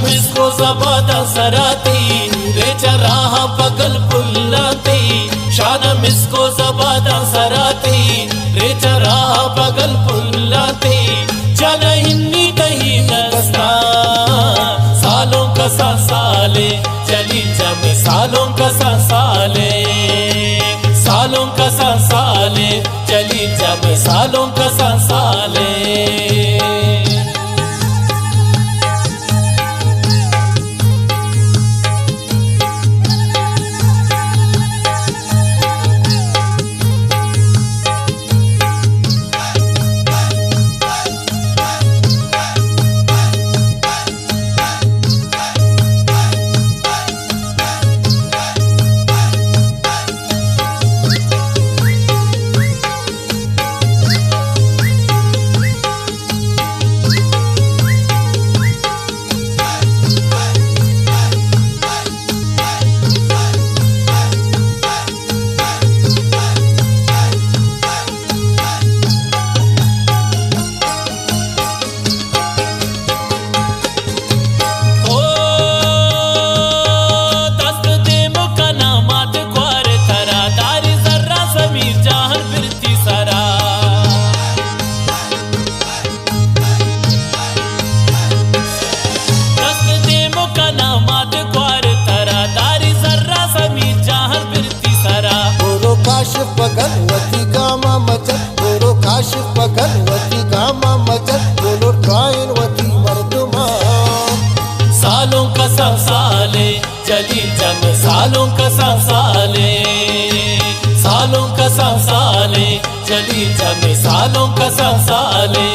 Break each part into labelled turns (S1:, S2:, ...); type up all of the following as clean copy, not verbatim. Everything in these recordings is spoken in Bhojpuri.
S1: मिस्को जबादा सराती रे चराह पगल पुल्लाती शान मिस्को जबादा सराती रे चराह पगल पुल्लाती जन हिन्नी दही नस्ता सालों कसा साले चली जब सालों कसा साले सालों कसा साले चली जब सालों कसा साले
S2: भगवती गामा मचत बोलो काशिफ भगवती गामा मचत बोलो ट्रायनवती मर्दुमान
S1: सालों कसा साले चली जब सालों कसा साले सालों कसा साले चली जब सालों कसा साले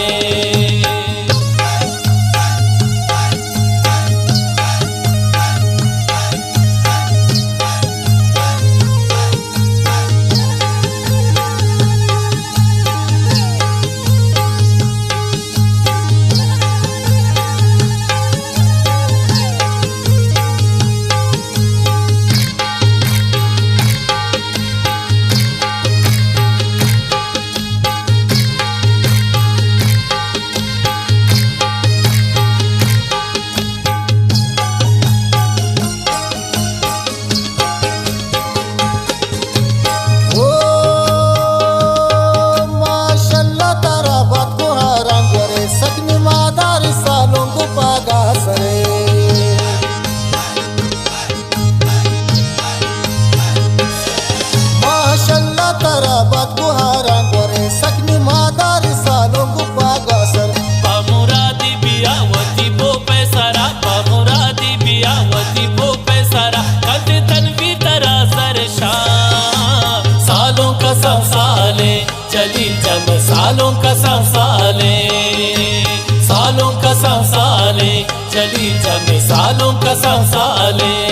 S1: चली जब सालों कसा साले सालों कसा साले चली जब सालों कसा साले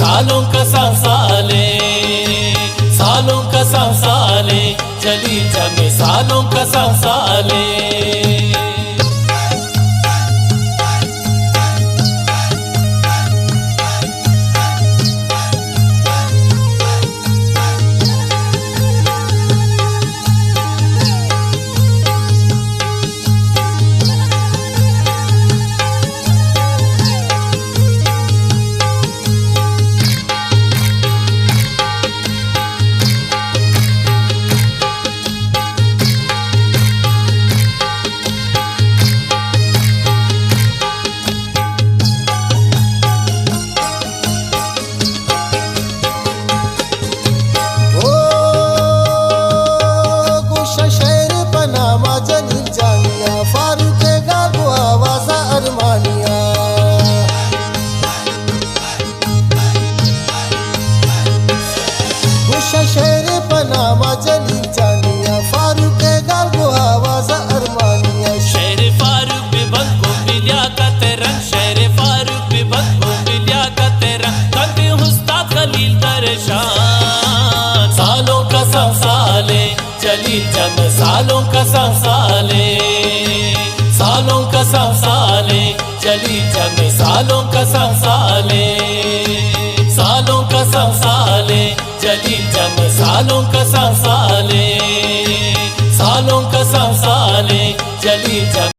S1: सालों कसा साले सालों कसा साले चली जब सालों कसा साले सालों का सांसाले, सालों का सांसाले, चली जमे सालों का सांसाले, सालों का सांसाले, चली जमे सालों का सांसाले, सालों का सांसाले, चली जमे